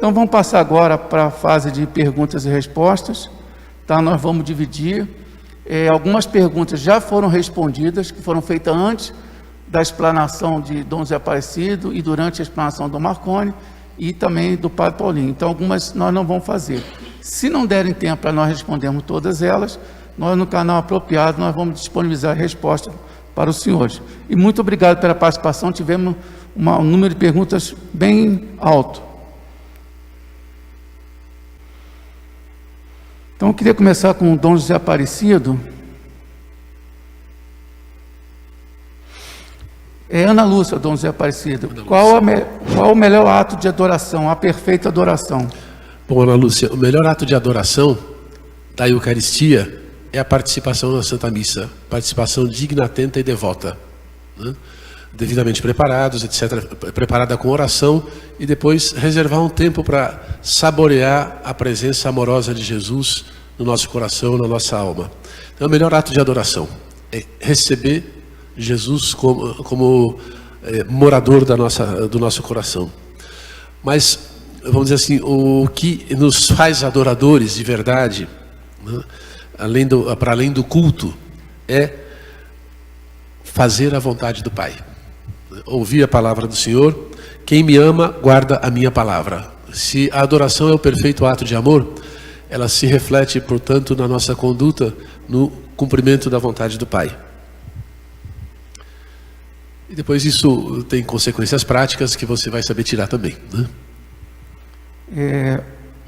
Então vamos passar agora para a fase de perguntas e respostas. Tá? Nós vamos dividir. Algumas perguntas já foram respondidas, que foram feitas antes da explanação de Dom José Aparecido e durante a explanação do Marconi e também do Padre Paulinho. Então algumas nós não vamos fazer. Se não derem tempo para nós respondermos todas elas, nós no canal apropriado nós vamos disponibilizar a resposta para os senhores. E muito obrigado pela participação, tivemos um número de perguntas bem alto. Então eu queria começar com o Dom José Aparecido. Ana Lúcia, Dom José Aparecido, qual o melhor ato de adoração, a perfeita adoração? Bom, Ana Lúcia, o melhor ato de adoração da Eucaristia é a participação na Santa Missa, participação digna, atenta e devota, né? Devidamente preparados, etc., preparada com oração, e depois reservar um tempo para saborear a presença amorosa de Jesus no nosso coração, na nossa alma. Então, o melhor ato de adoração é receber Jesus como morador do nosso coração. Mas, vamos dizer assim, o que nos faz adoradores de verdade, né, para além do culto, é fazer a vontade do Pai. Ouvir a palavra do Senhor. Quem me ama, guarda a minha palavra. Se a adoração é o perfeito ato de amor, ela se reflete, portanto, na nossa conduta, no cumprimento da vontade do Pai. E depois isso tem consequências práticas que você vai saber tirar também, né?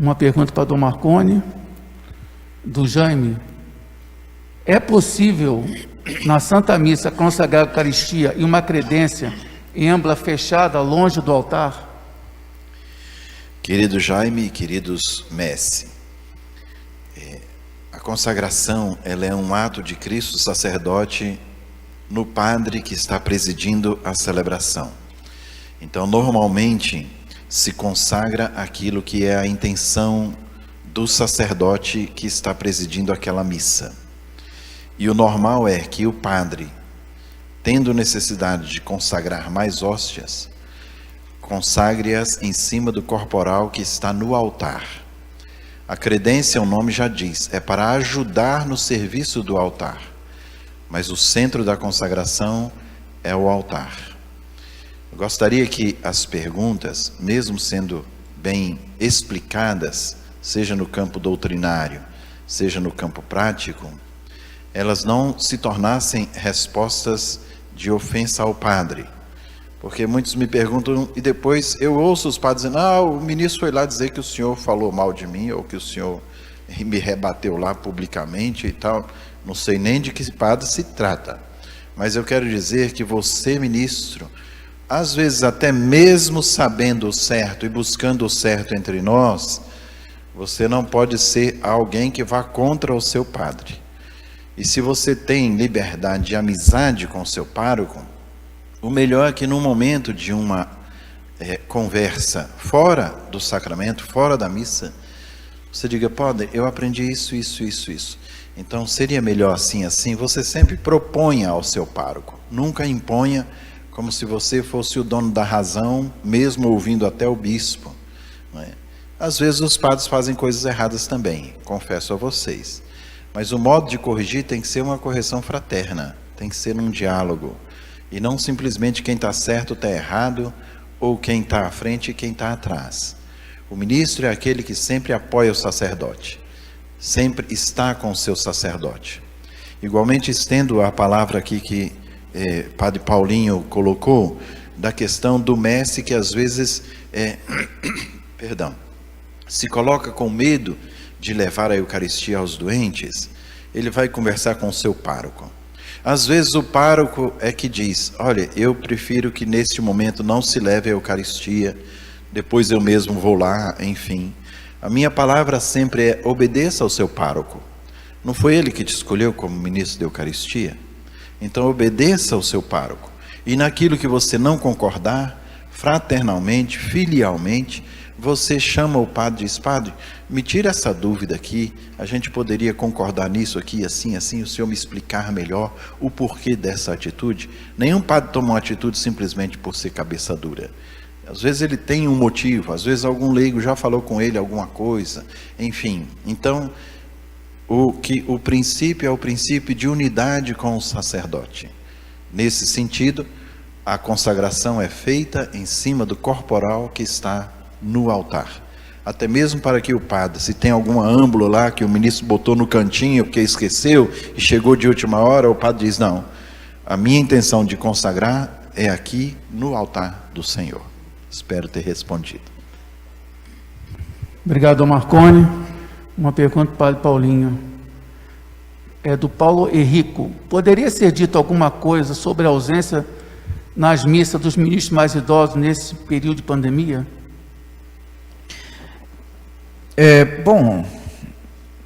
Uma pergunta para Dom Marconi, do Jaime. É possível, na Santa Missa, consagrar a Eucaristia e uma credência em âmbula fechada, longe do altar? Querido Jaime e queridos Messi, a consagração ela é um ato de Cristo sacerdote no padre que está presidindo a celebração. Então, normalmente, se consagra aquilo que é a intenção do sacerdote que está presidindo aquela missa. E o normal é que o padre, tendo necessidade de consagrar mais hóstias, consagre-as em cima do corporal que está no altar. A credência, o nome já diz, é para ajudar no serviço do altar. Mas o centro da consagração é o altar. Eu gostaria que as perguntas, mesmo sendo bem explicadas, seja no campo doutrinário, seja no campo prático, elas não se tornassem respostas de ofensa ao padre. Porque muitos me perguntam e depois eu ouço os padres dizendo: o ministro foi lá dizer que o senhor falou mal de mim, ou que o senhor me rebateu lá publicamente e tal. Não sei nem de que padre se trata, mas eu quero dizer que você, ministro, às vezes até mesmo sabendo o certo e buscando o certo entre nós, você não pode ser alguém que vá contra o seu padre. E se você tem liberdade de amizade com o seu pároco, o melhor é que num momento de uma conversa fora do sacramento, fora da missa, você diga: padre, eu aprendi isso. Então seria melhor assim, você sempre proponha ao seu pároco, nunca imponha como se você fosse o dono da razão, mesmo ouvindo até o bispo, não é? Às vezes os padres fazem coisas erradas também, confesso a vocês, mas o modo de corrigir tem que ser uma correção fraterna, tem que ser um diálogo, e não simplesmente quem está certo está errado, ou quem está à frente e quem está atrás. O ministro é aquele que sempre apoia o sacerdote, sempre está com o seu sacerdote. Igualmente estendo a palavra aqui que Padre Paulinho colocou, da questão do mestre que às vezes se coloca com medo de levar a Eucaristia aos doentes. Ele vai conversar com o seu pároco. Às vezes o pároco é que diz: olha, eu prefiro que neste momento não se leve a Eucaristia, depois eu mesmo vou lá, enfim. A minha palavra sempre é: obedeça ao seu pároco. Não foi ele que te escolheu como ministro da Eucaristia? Então obedeça ao seu pároco. E naquilo que você não concordar, fraternalmente, filialmente, você chama o padre e diz: padre, me tira essa dúvida aqui, a gente poderia concordar nisso aqui, assim, o senhor me explicar melhor o porquê dessa atitude. Nenhum padre toma uma atitude simplesmente por ser cabeça dura. Às vezes ele tem um motivo, às vezes algum leigo já falou com ele alguma coisa, enfim. Então, o princípio é o princípio de unidade com o sacerdote. Nesse sentido, a consagração é feita em cima do corporal que está no altar. Até mesmo para que o padre, se tem alguma âmbula lá que o ministro botou no cantinho porque esqueceu e chegou de última hora, o padre diz: não, a minha intenção de consagrar é aqui no altar do Senhor. Espero ter respondido. Obrigado, Dom Marconi. Uma pergunta para o Padre Paulinho. É do Paulo Henrico. Poderia ser dito alguma coisa sobre a ausência nas missas dos ministros mais idosos nesse período de pandemia? Bom,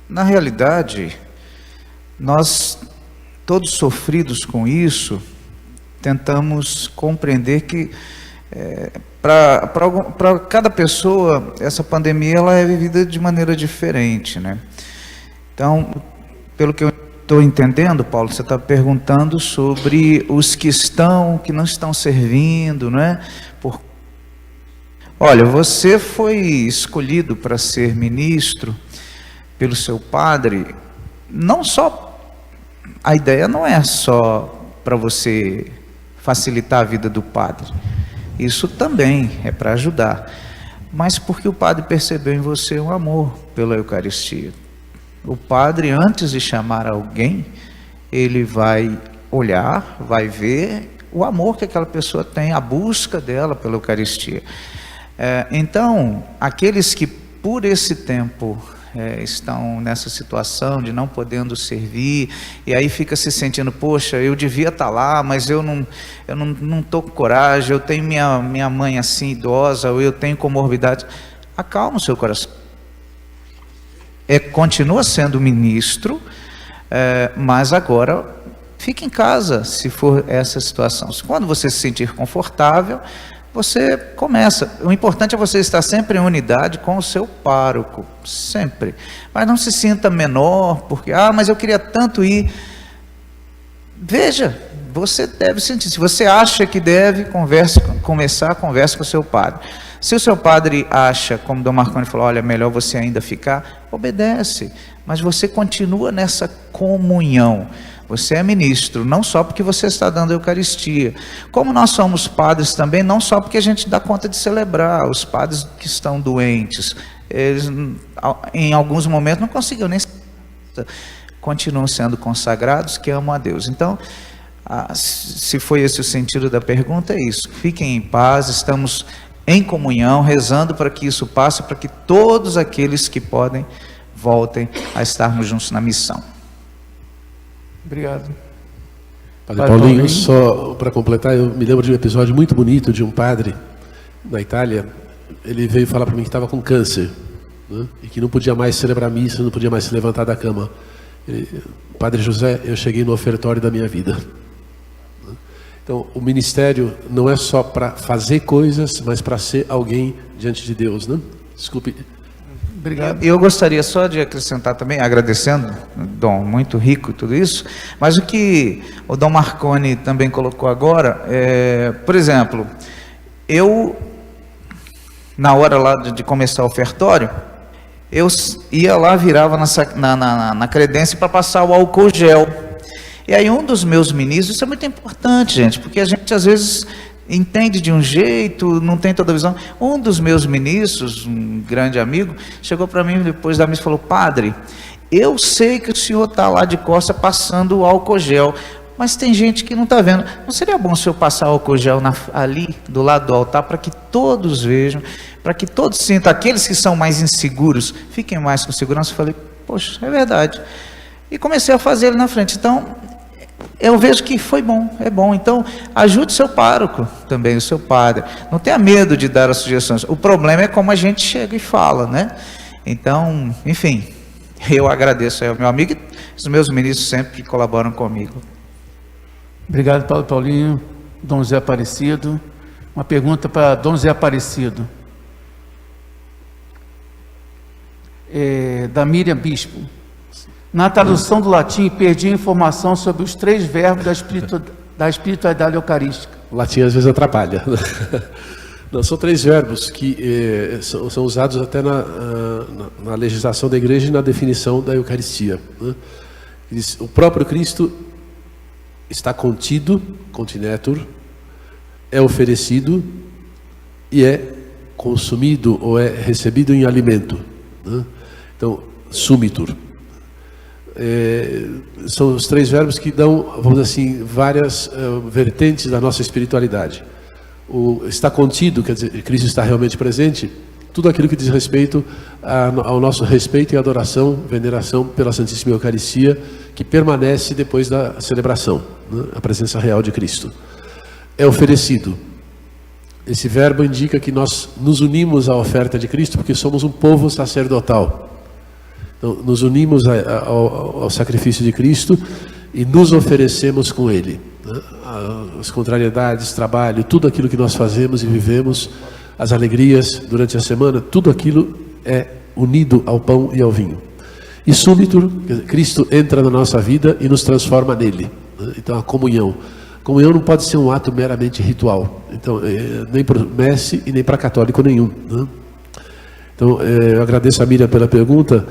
na realidade, nós, todos sofridos com isso, tentamos compreender que para cada pessoa, essa pandemia ela é vivida de maneira diferente, né? Então, pelo que eu estou entendendo, Paulo, você está perguntando sobre os que não estão servindo, né? Olha, você foi escolhido para ser ministro pelo seu padre, não só, a ideia não é só para você facilitar a vida do padre, isso também é para ajudar, mas porque o padre percebeu em você um amor pela Eucaristia. O padre, antes de chamar alguém, ele vai olhar, vai ver o amor que aquela pessoa tem, a busca dela pela Eucaristia. Então, aqueles que por esse tempo estão nessa situação de não podendo servir, e aí fica se sentindo, poxa, eu devia estar lá, mas eu não estou com coragem, eu tenho minha mãe assim idosa, ou eu tenho comorbidade. Acalma o seu coração. Continua sendo ministro, mas agora fique em casa, se for essa situação. Quando você se sentir confortável, você começa. O importante é você estar sempre em unidade com o seu pároco, sempre. Mas não se sinta menor, porque, mas eu queria tanto ir. Veja, você deve sentir. Se você acha que deve, converse com o seu padre. Se o seu padre acha, como Dom Marconi falou, olha, melhor você ainda ficar, obedece. Mas você continua nessa comunhão. Você é ministro, não só porque você está dando a Eucaristia. Como nós somos padres também, não só porque a gente dá conta de celebrar. Os padres que estão doentes, eles em alguns momentos não conseguiram nem... Continuam sendo consagrados, que amam a Deus. Então, se foi esse o sentido da pergunta, é isso. Fiquem em paz, estamos em comunhão, rezando para que isso passe, para que todos aqueles que podem voltem a estarmos juntos na missão. Obrigado. Padre Paulinho, só para completar, eu me lembro de um episódio muito bonito de um padre na Itália. Ele veio falar para mim que estava com câncer, né? E que não podia mais celebrar missa, não podia mais se levantar da cama. Padre José, eu cheguei no ofertório da minha vida. Então, o ministério não é só para fazer coisas, mas para ser alguém diante de Deus, né? Desculpe. Obrigado. Eu gostaria só de acrescentar também, agradecendo, Dom, muito rico tudo isso, mas o que o Dom Marconi também colocou agora, por exemplo, eu, na hora lá de começar o ofertório, eu ia lá, virava na credência para passar o álcool gel. E aí um dos meus ministros, isso é muito importante, gente, porque a gente às vezes entende de um jeito, não tem toda a visão. Um dos meus ministros, um grande amigo, chegou para mim depois da missa e falou: padre, eu sei que o senhor está lá de costa passando o álcool gel, mas tem gente que não está vendo. Não seria bom o senhor passar o álcool gel ali do lado do altar, para que todos vejam, para que todos sintam, aqueles que são mais inseguros, fiquem mais com segurança? Eu falei, poxa, é verdade. E comecei a fazer ele na frente. Então, eu vejo que foi bom, é bom. Então, ajude o seu pároco também, o seu padre. Não tenha medo de dar as sugestões. O problema é como a gente chega e fala, né? Então, enfim, eu agradeço ao meu amigo e os meus ministros sempre colaboram comigo. Obrigado, Padre Paulinho. Dom Zé Aparecido. Uma pergunta para Dom Zé Aparecido. Da Miriam Bispo. Na tradução do latim, perdi a informação sobre os 3 verbos da espiritualidade eucarística. O latim às vezes atrapalha. Não, são 3 verbos que são usados até na legislação da igreja e na definição da Eucaristia, né? Diz, o próprio Cristo está contido, continetur, é oferecido e é consumido ou é recebido em alimento, né? Então, sumitur. São os 3 verbos que dão, vamos dizer assim, várias vertentes da nossa espiritualidade. O está contido, quer dizer, Cristo está realmente presente, tudo aquilo que diz respeito ao nosso respeito e adoração, veneração pela Santíssima Eucaristia, que permanece depois da celebração, né? A presença real de Cristo. É oferecido. Esse verbo indica que nós nos unimos à oferta de Cristo, porque somos um povo sacerdotal. Então, nos unimos ao sacrifício de Cristo e nos oferecemos com Ele, né? As contrariedades, trabalho, tudo aquilo que nós fazemos e vivemos, as alegrias durante a semana, tudo aquilo é unido ao pão e ao vinho. E súbito, Cristo entra na nossa vida e nos transforma nele, né? Então a comunhão. A comunhão não pode ser um ato meramente ritual, então, nem para Messi e nem para católico nenhum, né? Então, eu agradeço a Miriam pela pergunta.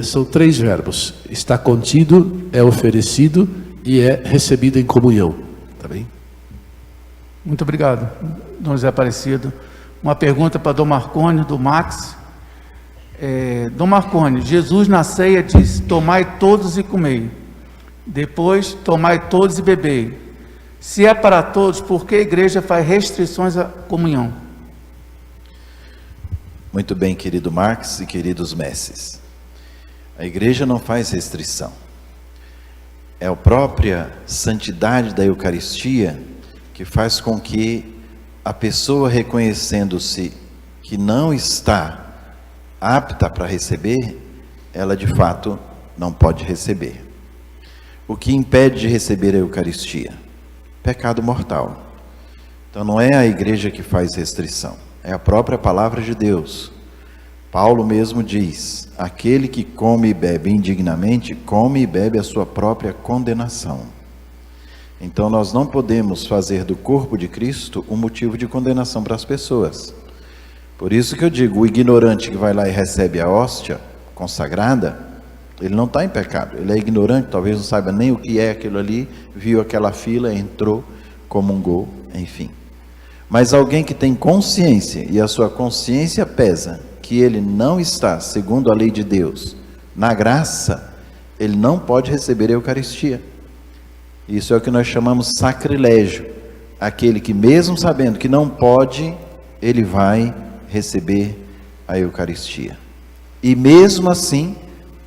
São 3 verbos: está contido, é oferecido e é recebido em comunhão. Tá bem? Muito obrigado, Dom José Aparecido. Uma pergunta para Dom Marconi, do Max. Dom Marconi, Jesus na ceia diz: tomai todos e comei. Depois, tomai todos e bebei. Se é para todos, por que a igreja faz restrições à comunhão? Muito bem, querido Marx e queridos messes. A igreja não faz restrição. É a própria santidade da Eucaristia que faz com que a pessoa, reconhecendo-se que não está apta para receber, ela de fato não pode receber. O que impede de receber a Eucaristia? Pecado mortal. Então não é a igreja que faz restrição, é a própria palavra de Deus. Paulo mesmo diz: aquele que come e bebe indignamente, come e bebe a sua própria condenação. Então nós não podemos fazer do corpo de Cristo um motivo de condenação para as pessoas. Por isso que eu digo, o ignorante que vai lá e recebe a hóstia consagrada, ele não está em pecado, ele é ignorante, talvez não saiba nem o que é aquilo ali, viu aquela fila, entrou, comungou, enfim. Mas alguém que tem consciência, e a sua consciência pesa, que ele não está, segundo a lei de Deus, na graça, ele não pode receber a Eucaristia. Isso é o que nós chamamos sacrilégio. Aquele que mesmo sabendo que não pode, ele vai receber a Eucaristia. E mesmo assim,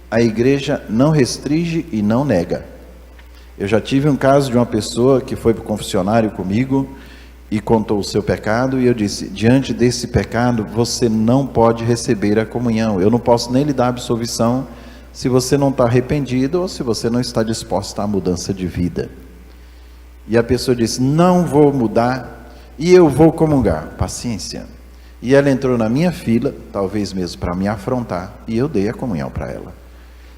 a igreja não restringe e não nega. Eu já tive um caso de uma pessoa que foi para o confessionário comigo e contou o seu pecado, e eu disse: diante desse pecado, você não pode receber a comunhão. Eu não posso nem lhe dar absolvição se você não está arrependido ou se você não está disposta à mudança de vida. E a pessoa disse: não vou mudar e eu vou comungar. Paciência. E ela entrou na minha fila, talvez mesmo para me afrontar, e eu dei a comunhão para ela.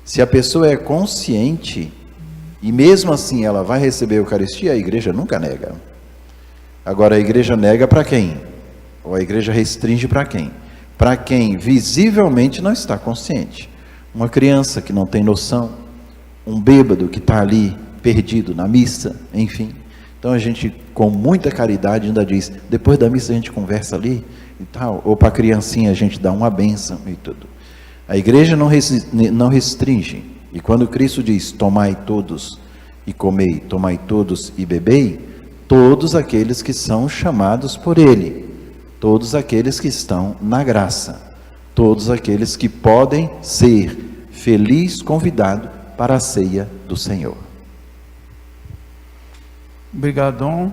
Se a pessoa é consciente, e mesmo assim ela vai receber a Eucaristia, a igreja nunca nega. Agora, a igreja nega para quem? Ou a igreja restringe para quem? Para quem visivelmente não está consciente. Uma criança que não tem noção, um bêbado que está ali perdido na missa, enfim. Então a gente, com muita caridade, ainda diz: depois da missa a gente conversa ali e tal. Ou para a criancinha a gente dá uma bênção e tudo. A igreja não restringe. E quando Cristo diz: tomai todos e comei, tomai todos e bebei, todos aqueles que são chamados por Ele, todos aqueles que estão na graça, todos aqueles que podem ser feliz convidado para a ceia do Senhor. Obrigado, Dom.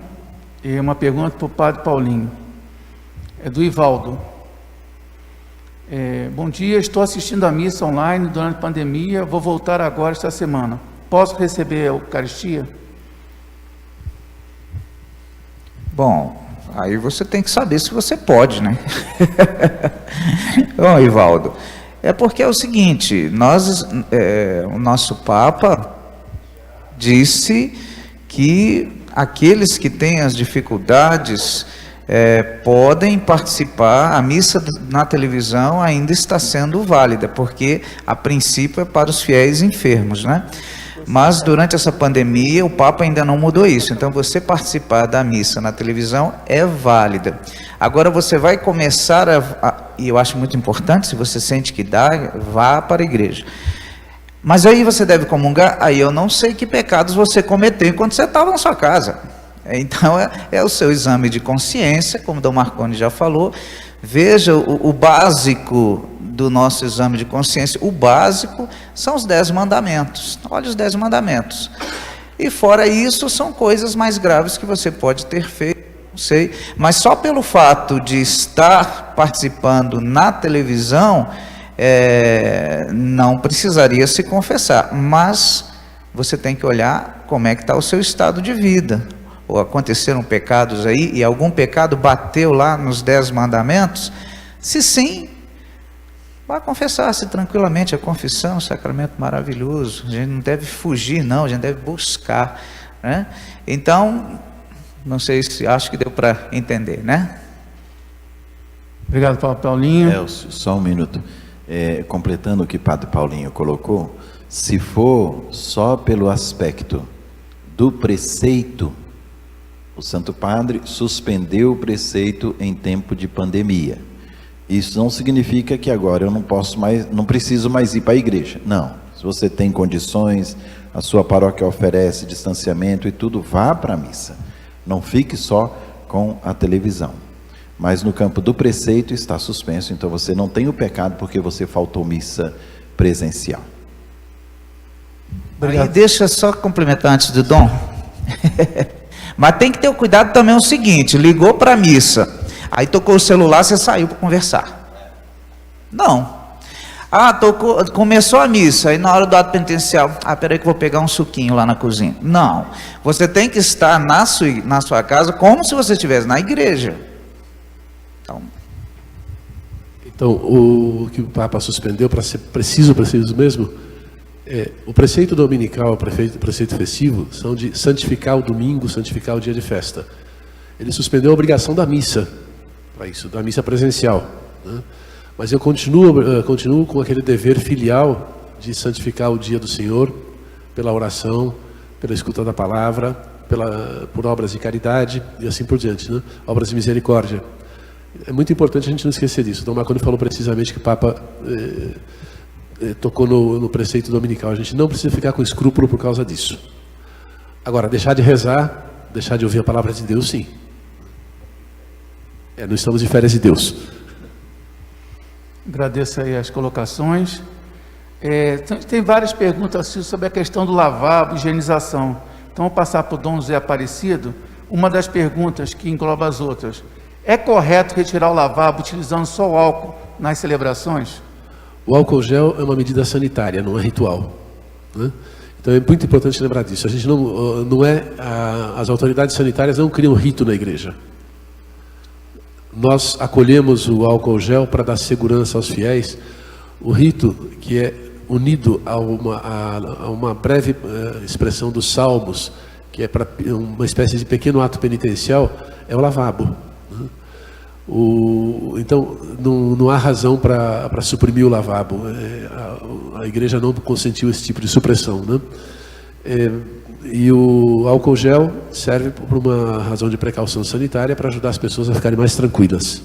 E uma pergunta para o Padre Paulinho. É do Ivaldo. Bom dia, estou assistindo a missa online durante a pandemia, vou voltar agora esta semana. Posso receber a Eucaristia? Bom, aí você tem que saber se você pode, né? Bom, Ivaldo, é porque é o seguinte, o nosso Papa disse que aqueles que têm as dificuldades podem participar. A missa na televisão ainda está sendo válida, porque a princípio é para os fiéis enfermos, né? Mas durante essa pandemia o Papa ainda não mudou isso, então você participar da missa na televisão é válida. Agora você vai começar e eu acho muito importante, se você sente que dá, vá para a igreja. Mas aí você deve comungar, aí eu não sei que pecados você cometeu enquanto você estava na sua casa. Então é o seu exame de consciência, como Dom Marconi já falou. Veja o básico do nosso exame de consciência. O básico são os 10 mandamentos. Olha os 10 mandamentos. E fora isso, são coisas mais graves que você pode ter feito, não sei. Mas só pelo fato de estar participando na televisão, não precisaria se confessar. Mas você tem que olhar como é que está o seu estado de vida. Ou aconteceram pecados aí, e algum pecado bateu lá nos 10 mandamentos? Se sim, vá confessar-se tranquilamente. A confissão é um sacramento maravilhoso. A gente não deve fugir, não, a gente deve buscar, né? Então, não sei se acho que deu para entender, né? Obrigado, Padre Paulinho. Elcio, só um minuto. Completando o que Padre Paulinho colocou, se for só pelo aspecto do preceito, o Santo Padre suspendeu o preceito em tempo de pandemia. Isso não significa que agora eu não preciso mais ir para a igreja. Não. Se você tem condições, a sua paróquia oferece distanciamento e tudo, vá para a missa. Não fique só com a televisão. Mas no campo do preceito está suspenso, então você não tem o pecado porque você faltou missa presencial. Aí deixa só complementar antes do Dom. Mas tem que ter o cuidado também o seguinte: ligou para a missa, aí tocou o celular, você saiu para conversar. Não. Começou a missa, aí na hora do ato penitencial, peraí que eu vou pegar um suquinho lá na cozinha. Não. Você tem que estar na sua casa como se você estivesse na igreja. Então, o que o Papa suspendeu, para ser preciso mesmo, o preceito dominical e o preceito festivo são de santificar o domingo, santificar o dia de festa. Ele suspendeu a obrigação da missa, para isso, da missa presencial, né? Mas eu continuo com aquele dever filial de santificar o dia do Senhor pela oração, pela escuta da palavra, por obras de caridade e assim por diante, né? Obras de misericórdia. É muito importante a gente não esquecer disso. Dom Marconi falou precisamente que o Papa tocou no preceito dominical. A gente não precisa ficar com escrúpulo por causa disso. Agora, deixar de rezar, deixar de ouvir a palavra de Deus, sim. Não estamos de férias de Deus. Agradeço aí as colocações. Tem várias perguntas sobre a questão do lavabo, higienização. Então, vou passar para o Dom José Aparecido. Uma das perguntas que engloba as outras: é correto retirar o lavabo utilizando só o álcool nas celebrações? O álcool gel é uma medida sanitária, não é ritual, né? Então é muito importante lembrar disso. A gente as autoridades sanitárias não criam rito na igreja. Nós acolhemos o álcool gel para dar segurança aos fiéis. O rito, que é unido a uma breve expressão dos Salmos, que é para uma espécie de pequeno ato penitencial, é o lavabo. Então, não há razão para suprimir o lavabo. A igreja não consentiu esse tipo de supressão, né? E o álcool gel serve por uma razão de precaução sanitária, para ajudar as pessoas a ficarem mais tranquilas.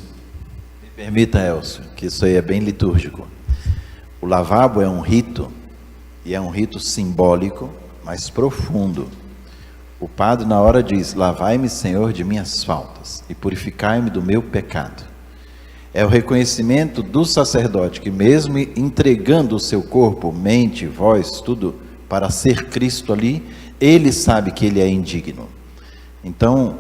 Me permita, Elcio, que isso aí é bem litúrgico. O lavabo é um rito, e é um rito simbólico, mas profundo. O padre na hora diz: lavai-me, Senhor, de minhas faltas e purificai-me do meu pecado. É o reconhecimento do sacerdote que, mesmo entregando o seu corpo, mente, voz, tudo para ser Cristo ali, ele sabe que ele é indigno. Então,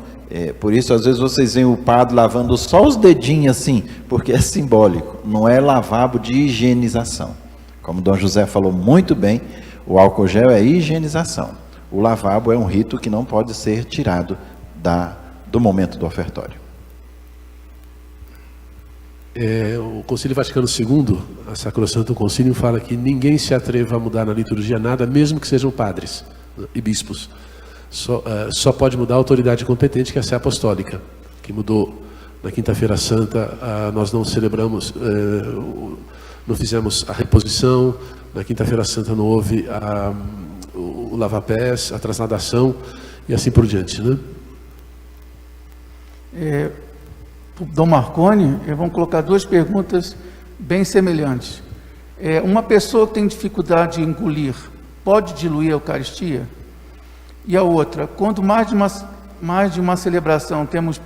por isso às vezes vocês veem o padre lavando só os dedinhos assim, porque é simbólico, não é lavabo de higienização. Como Dom José falou muito bem, o álcool gel é higienização. O lavabo é um rito que não pode ser tirado do momento do ofertório. O Concílio Vaticano II, a Sacrosanto Concílio, fala que ninguém se atreva a mudar na liturgia nada, mesmo que sejam padres e bispos. Só pode mudar a autoridade competente, que é a Sé Apostólica, que mudou Na Quinta-feira Santa, nós não celebramos, não fizemos a reposição. Na Quinta-feira Santa não houve o lava-pés, a transladação e assim por diante, né? Dom Marconi, vamos colocar duas perguntas bem semelhantes. Uma pessoa que tem dificuldade de engolir, pode diluir a Eucaristia? E a outra, quando mais de uma celebração temos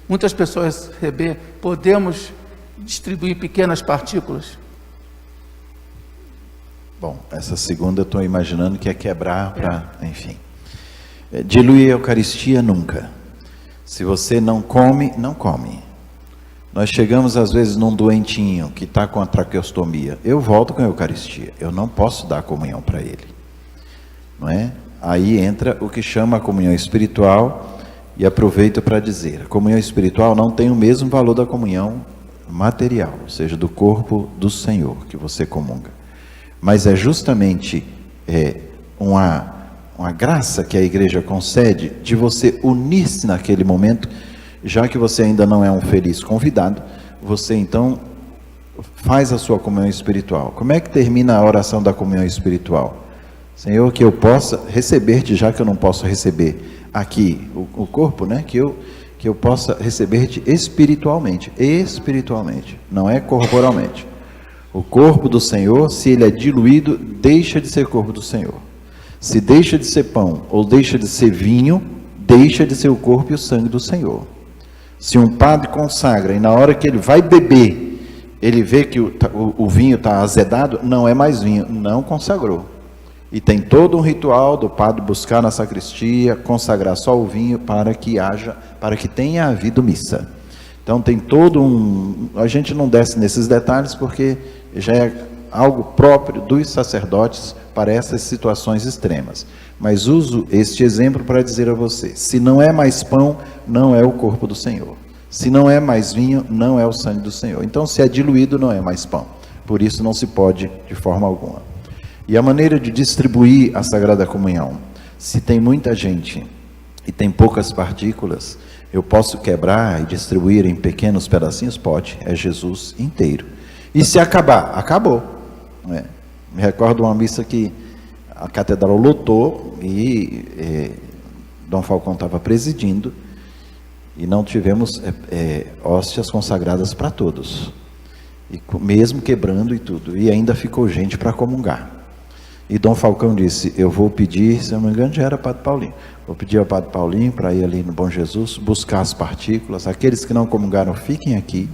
muitas pessoas receber, podemos distribuir pequenas partículas? Bom, essa segunda eu estou imaginando que é quebrar para, enfim. Diluir a Eucaristia nunca. Se você não come, não come. Nós chegamos às vezes num doentinho que está com a traqueostomia. Eu volto com a Eucaristia. Eu não posso dar a comunhão para ele. Não é? Aí entra o que chama a comunhão espiritual, e aproveito para dizer, a comunhão espiritual não tem o mesmo valor da comunhão material, ou seja, do corpo do Senhor que você comunga. Mas é justamente uma graça que a igreja concede de você unir-se naquele momento, já que você ainda não é um feliz convidado, você então faz a sua comunhão espiritual. Como é que termina a oração da comunhão espiritual? Senhor, que eu possa receber-te, já que eu não posso receber aqui o corpo, né? Que eu possa receber-te espiritualmente, não é corporalmente. O corpo do Senhor, se ele é diluído, deixa de ser corpo do Senhor. Se deixa de ser pão ou deixa de ser vinho, deixa de ser o corpo e o sangue do Senhor. Se um padre consagra e na hora que ele vai beber, ele vê que o vinho está azedado, não é mais vinho, não consagrou. E tem todo um ritual do padre buscar na sacristia, consagrar só o vinho para que tenha havido missa. Então tem a gente não desce nesses detalhes porque já é algo próprio dos sacerdotes para essas situações extremas. Mas uso este exemplo para dizer a você, se não é mais pão, não é o corpo do Senhor. Se não é mais vinho, não é o sangue do Senhor. Então se é diluído, não é mais pão. Por isso não se pode de forma alguma. E a maneira de distribuir a Sagrada Comunhão, se tem muita gente e tem poucas partículas, eu posso quebrar e distribuir em pequenos pedacinhos? Pode, é Jesus inteiro. E se acabar? Acabou. Me recordo uma missa que a catedral lotou e Dom Falcão estava presidindo e não tivemos hóstias consagradas para todos. E mesmo quebrando e tudo, e ainda ficou gente para comungar. E Dom Falcão disse, eu vou pedir, se eu não me engano já era Padre Paulinho, vou pedir ao Padre Paulinho para ir ali no Bom Jesus, buscar as partículas, aqueles que não comungaram fiquem aqui,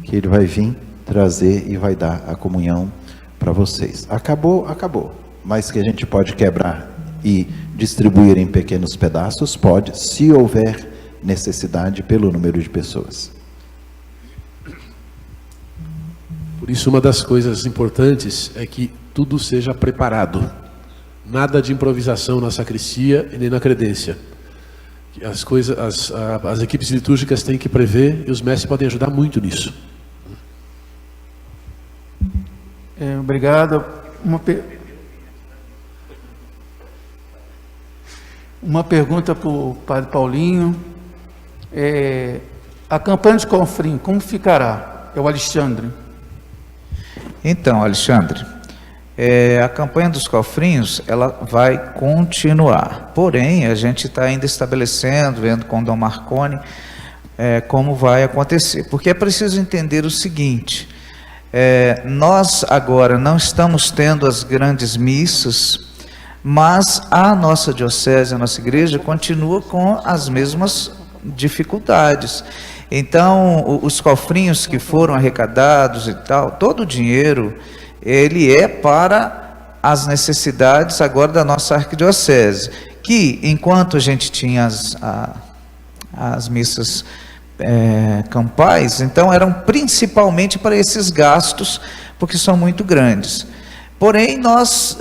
que ele vai vir trazer e vai dar a comunhão para vocês. Acabou, mas que a gente pode quebrar e distribuir em pequenos pedaços, pode, se houver necessidade pelo número de pessoas. Por isso, uma das coisas importantes é que tudo seja preparado. Nada de improvisação na sacristia e nem na credência. As equipes litúrgicas têm que prever e os mestres podem ajudar muito nisso. Obrigado. Uma pergunta para o Padre Paulinho. A campanha de Confrim, como ficará? É o Alexandre. Então, Alexandre, a campanha dos cofrinhos, ela vai continuar. Porém, a gente está ainda estabelecendo, vendo com o Dom Marconi, como vai acontecer. Porque é preciso entender o seguinte, nós agora não estamos tendo as grandes missas, mas a nossa diocese, a nossa igreja, continua com as mesmas dificuldades. Então, os cofrinhos que foram arrecadados e tal, todo o dinheiro, ele é para as necessidades agora da nossa arquidiocese, que enquanto a gente tinha as missas campais, então eram principalmente para esses gastos, porque são muito grandes. Porém, nós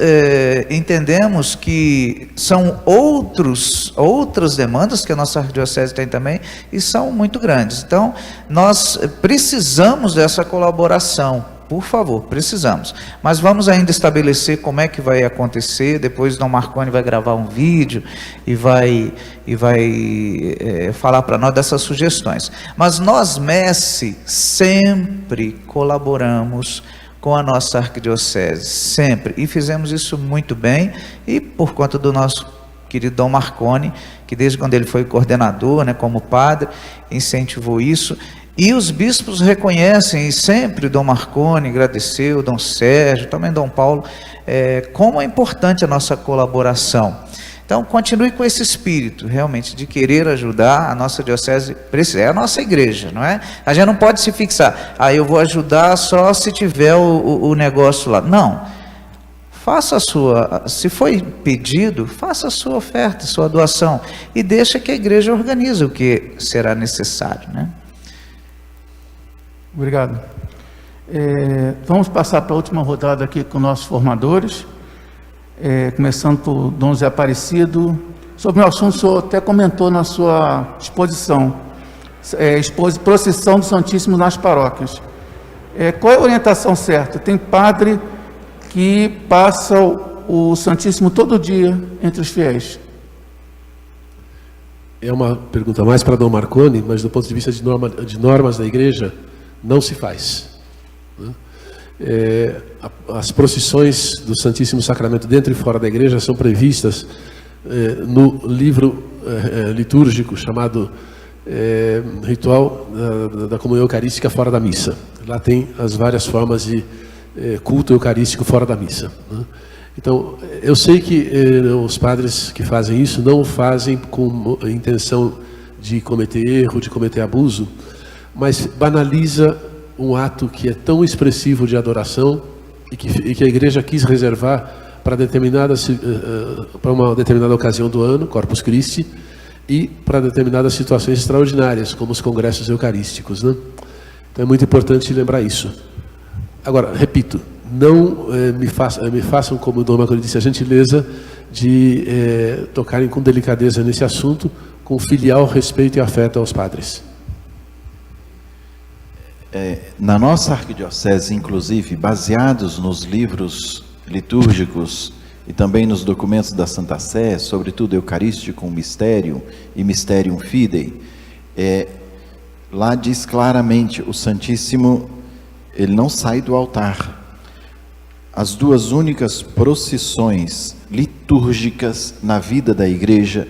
entendemos que são outras demandas que a nossa arquidiocese tem também, e são muito grandes. Então, nós precisamos dessa colaboração, por favor, precisamos. Mas vamos ainda estabelecer como é que vai acontecer. Depois o Dom Marconi vai gravar um vídeo e vai falar para nós dessas sugestões. Mas nós, MESSE, sempre colaboramos com a nossa arquidiocese, sempre. E fizemos isso muito bem, e por conta do nosso querido Dom Marconi, que desde quando ele foi coordenador, né, como padre, incentivou isso. E os bispos reconhecem, e sempre Dom Marconi agradeceu, Dom Sérgio, também Dom Paulo, como é importante a nossa colaboração. Então, continue com esse espírito, realmente, de querer ajudar. A nossa diocese precisa, é a nossa igreja, não é? A gente não pode se fixar, eu vou ajudar só se tiver o negócio lá. Não, faça a sua, se foi pedido, faça a sua oferta, a sua doação, e deixa que a igreja organize o que será necessário, né? Obrigado. Vamos passar para a última rodada aqui com nossos formadores, começando por Dom Zé Aparecido. Sobre o assunto, o senhor até comentou na sua exposição, procissão do Santíssimo nas paróquias. Qual é a orientação certa? Tem padre que passa o Santíssimo todo dia entre os fiéis. É uma pergunta mais para Dom Marconi, mas do ponto de vista de normas da igreja, não se faz. As procissões do Santíssimo Sacramento dentro e fora da igreja são previstas no livro litúrgico chamado Ritual da Comunhão Eucarística fora da Missa. Lá tem as várias formas de culto eucarístico fora da missa. Então, eu sei que os padres que fazem isso não o fazem com a intenção de cometer erro, de cometer abuso, mas banaliza um ato que é tão expressivo de adoração e que a igreja quis reservar para uma determinada ocasião do ano, Corpus Christi, e para determinadas situações extraordinárias, como os congressos eucarísticos, né? Então é muito importante lembrar isso. Agora, repito, não me façam, como o Dom Marconi disse, a gentileza de tocarem com delicadeza nesse assunto, com filial respeito e afeto aos padres. Na nossa arquidiocese, inclusive, baseados nos livros litúrgicos e também nos documentos da Santa Sé, sobretudo Eucarístico Mistério e Mysterium Fidei, lá diz claramente, o Santíssimo, ele não sai do altar. As duas únicas procissões litúrgicas na vida da igreja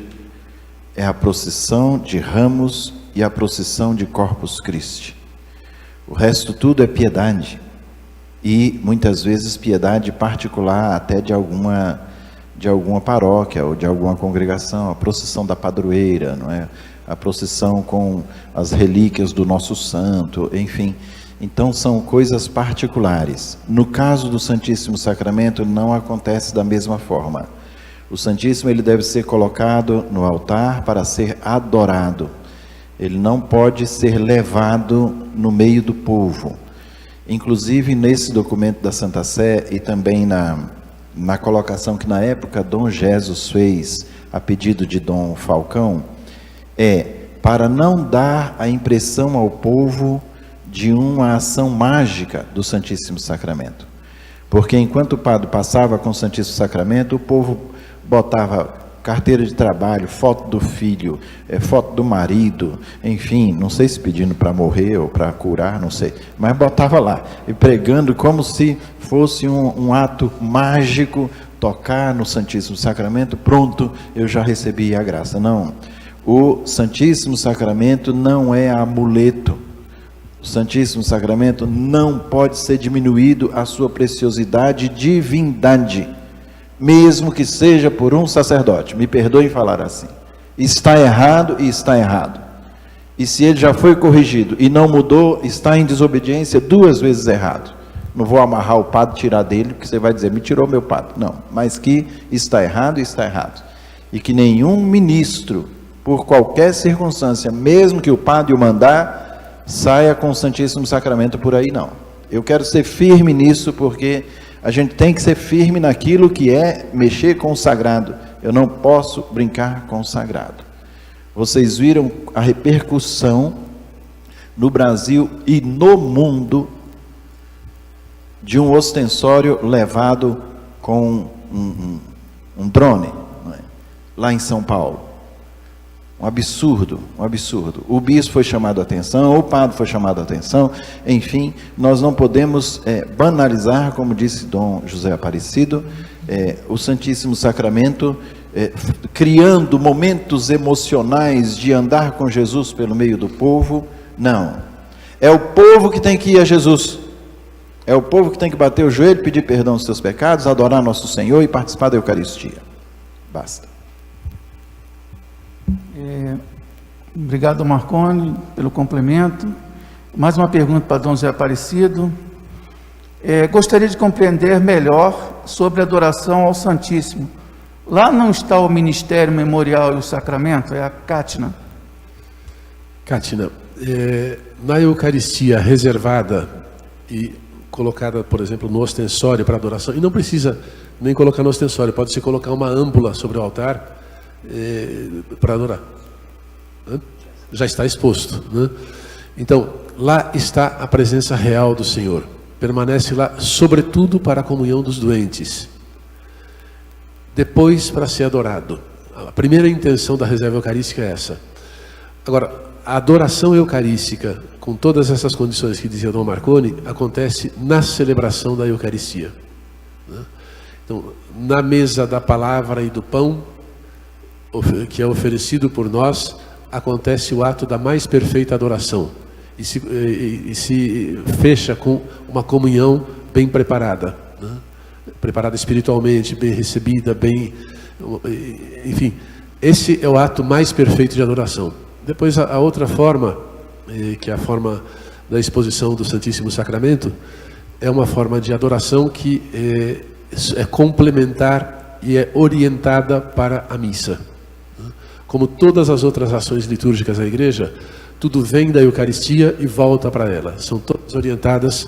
é a procissão de Ramos e a procissão de Corpus Christi. O resto tudo é piedade, e muitas vezes piedade particular até de alguma paróquia ou de alguma congregação, a procissão da padroeira, não é? A procissão com as relíquias do nosso santo, enfim. Então são coisas particulares. No caso do Santíssimo Sacramento não acontece da mesma forma. O Santíssimo ele deve ser colocado no altar para ser adorado. Ele não pode ser levado no meio do povo. Inclusive nesse documento da Santa Sé e também na colocação que na época Dom Jesus fez a pedido de Dom Falcão, para não dar a impressão ao povo de uma ação mágica do Santíssimo Sacramento. Porque enquanto o padre passava com o Santíssimo Sacramento, o povo botava carteira de trabalho, foto do filho, foto do marido, enfim, não sei se pedindo para morrer ou para curar, não sei, mas botava lá, e pregando como se fosse um ato mágico, tocar no Santíssimo Sacramento, pronto, eu já recebi a graça. Não, o Santíssimo Sacramento não é amuleto. O Santíssimo Sacramento não pode ser diminuído a sua preciosidade e divindade, mesmo que seja por um sacerdote. Me perdoem falar assim. Está errado e está errado. E se ele já foi corrigido e não mudou, está em desobediência 2 vezes errado. Não vou amarrar o padre e tirar dele, porque você vai dizer, me tirou meu padre. Não, mas que está errado e está errado. E que nenhum ministro, por qualquer circunstância, mesmo que o padre o mandar, saia com o Santíssimo Sacramento por aí, não. Eu quero ser firme nisso, porque a gente tem que ser firme naquilo que é mexer com o sagrado. Eu não posso brincar com o sagrado. Vocês viram a repercussão no Brasil e no mundo de um ostensório levado com um drone, não é? Lá em São Paulo. Um absurdo, um absurdo. O bispo foi chamado a atenção, o padre foi chamado a atenção, enfim, nós não podemos banalizar, como disse Dom José Aparecido, o Santíssimo Sacramento, criando momentos emocionais de andar com Jesus pelo meio do povo. Não, é o povo que tem que ir a Jesus, é o povo que tem que bater o joelho, pedir perdão dos seus pecados, adorar nosso Senhor e participar da Eucaristia. Basta. Obrigado, Marconi, pelo complemento. Mais uma pergunta para Dom José Aparecido. Gostaria de compreender melhor sobre a adoração ao Santíssimo. Lá não está o Ministério Memorial e o Sacramento? É a Cátina. Cátina, na Eucaristia reservada e colocada, por exemplo, no ostensório para adoração, e não precisa nem colocar no ostensório, pode se colocar uma âmpula sobre o altar para adorar. Já está exposto, né? Então, lá está a presença real do Senhor. Permanece lá, sobretudo para a comunhão dos doentes. Depois, para ser adorado. A primeira intenção da reserva eucarística é essa. Agora, a adoração eucarística, com todas essas condições que dizia Dom Marconi, acontece na celebração da Eucaristia, né? Então, na mesa da palavra e do pão, que é oferecido por nós, acontece o ato da mais perfeita adoração e se fecha com uma comunhão bem preparada, né? Preparada espiritualmente, bem recebida, enfim, esse é o ato mais perfeito de adoração. Depois a outra forma, que é a forma da exposição do Santíssimo Sacramento, é uma forma de adoração que é complementar e é orientada para a missa. Como todas as outras ações litúrgicas da igreja, tudo vem da Eucaristia e volta para ela. São todas orientadas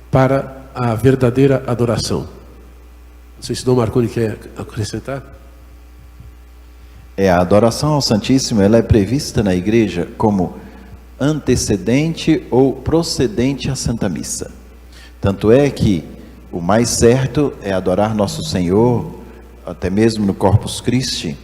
para a verdadeira adoração. Não sei se Dom Marconi quer acrescentar. A adoração ao Santíssimo, ela é prevista na igreja como antecedente ou procedente à Santa Missa. Tanto é que o mais certo é adorar nosso Senhor, até mesmo no Corpus Christi,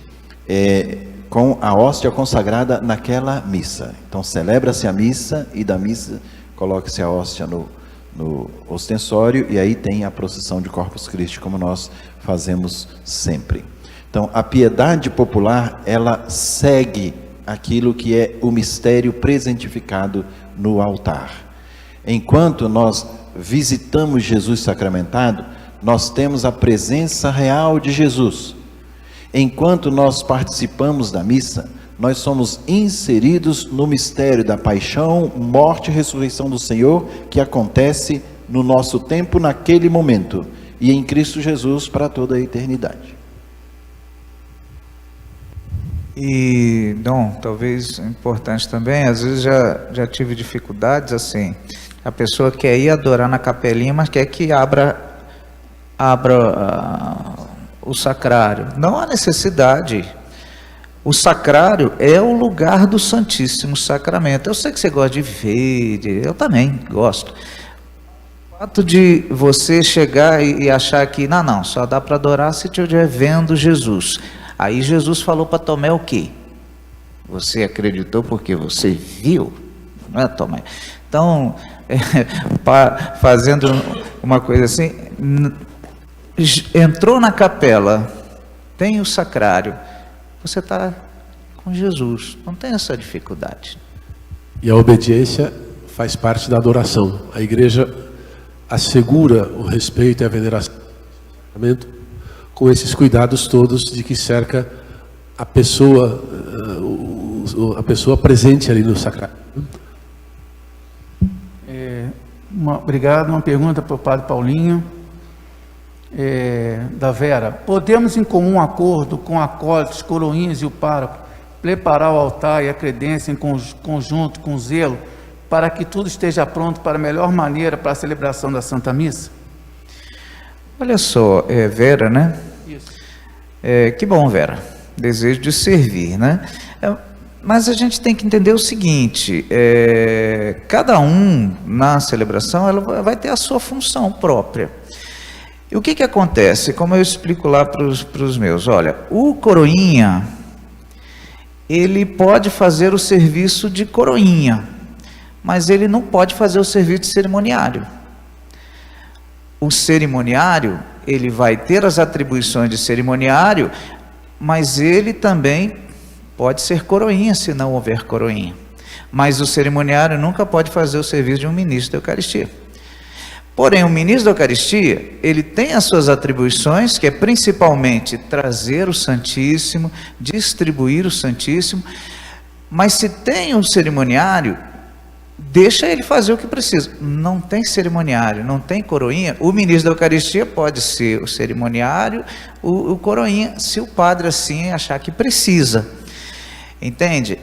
com a hóstia consagrada naquela missa. Então celebra-se a missa e da missa coloca-se a hóstia no ostensório e aí tem a procissão de Corpus Christi, como nós fazemos sempre. Então a piedade popular, ela segue aquilo que é o mistério presentificado no altar. Enquanto nós visitamos Jesus sacramentado, nós temos a presença real de Jesus. Enquanto nós participamos da missa, nós somos inseridos no mistério da paixão, morte e ressurreição do Senhor, que acontece no nosso tempo, naquele momento, e em Cristo Jesus para toda a eternidade. E, Dom, talvez importante também, às vezes já tive dificuldades assim, a pessoa quer ir adorar na capelinha, mas quer que abra o sacrário. Não há necessidade. O sacrário é o lugar do Santíssimo Sacramento. Eu sei que você gosta de ver, eu também gosto. O fato de você chegar e achar que, não, só dá para adorar se estiver vendo Jesus. Aí Jesus falou para Tomé o quê? Você acreditou porque você viu? Não é, Tomé? Então, fazendo uma coisa assim, entrou na capela, tem o sacrário, você está com Jesus, não tem essa dificuldade. E a obediência faz parte da adoração. A igreja assegura o respeito e a veneração do sacramento com esses cuidados todos de que cerca a pessoa presente ali no sacrário. Obrigado. Uma pergunta para o Padre Paulinho. Da Vera: podemos em comum acordo com acólitos, coroinhas e o pároco preparar o altar e a credência em conjunto com zelo para que tudo esteja pronto para a melhor maneira para a celebração da Santa Missa? Olha só, Vera, né? Isso. Que bom, Vera, desejo de servir, né? Mas a gente tem que entender o seguinte, cada um na celebração ela vai ter a sua função própria. E o que acontece? Como eu explico lá para os meus, olha, o coroinha, ele pode fazer o serviço de coroinha, mas ele não pode fazer o serviço de cerimoniário. O cerimoniário, ele vai ter as atribuições de cerimoniário, mas ele também pode ser coroinha se não houver coroinha. Mas o cerimoniário nunca pode fazer o serviço de um ministro da Eucaristia. Porém, o ministro da Eucaristia, ele tem as suas atribuições, que é principalmente trazer o Santíssimo, distribuir o Santíssimo, mas se tem um cerimoniário, deixa ele fazer o que precisa. Não tem cerimoniário, não tem coroinha, o ministro da Eucaristia pode ser o cerimoniário, o coroinha, se o padre assim achar que precisa. Entende?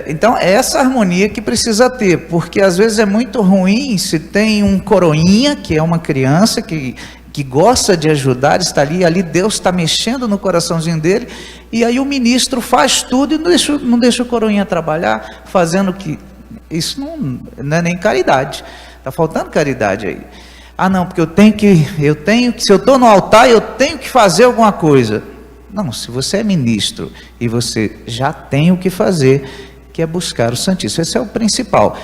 Então é essa harmonia que precisa ter, porque às vezes é muito ruim se tem um coroinha, que é uma criança que gosta de ajudar, está ali Deus está mexendo no coraçãozinho dele, e aí o ministro faz tudo e não deixa o coroinha trabalhar, fazendo que... Isso não é nem caridade, está faltando caridade aí. Ah não, porque eu tenho que, se eu estou no altar, eu tenho que fazer alguma coisa. Não, se você é ministro e você já tem o que fazer, que é buscar o Santíssimo, esse é o principal.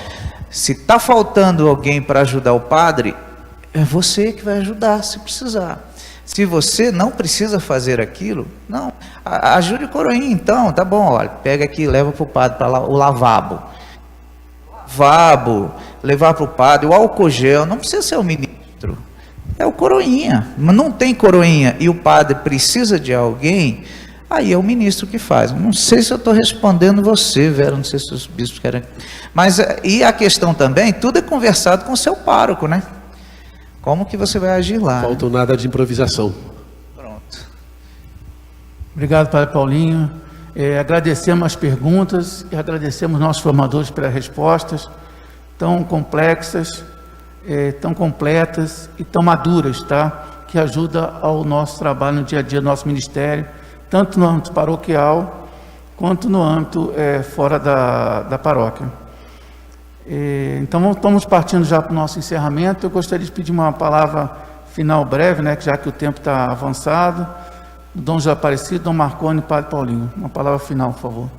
Se está faltando alguém para ajudar o padre, é você que vai ajudar, se precisar. Se você não precisa fazer aquilo, não, ajude o coroinha então, tá bom, olha, pega aqui, leva para o padre, para lá, o lavabo, levar para o padre, o álcool gel, não precisa ser o ministro. É o coroinha, mas não tem coroinha e o padre precisa de alguém, aí é o ministro que faz. Não sei se eu estou respondendo você, Vera, não sei se os bispos querem. Mas, e a questão também, tudo é conversado com o seu pároco, né? Como que você vai agir lá? Falta nada de improvisação. Pronto. Obrigado, Padre Paulinho. Agradecemos as perguntas e agradecemos nossos formadores pelas respostas tão complexas, tão completas e tão maduras, tá? Que ajuda ao nosso trabalho no dia a dia do nosso ministério, tanto no âmbito paroquial, quanto no âmbito fora da paróquia. Então, estamos partindo já para o nosso encerramento. Eu gostaria de pedir uma palavra final breve, né? Já que o tempo está avançado. Dom José Aparecido, Dom Marconi e Padre Paulinho. Uma palavra final, por favor.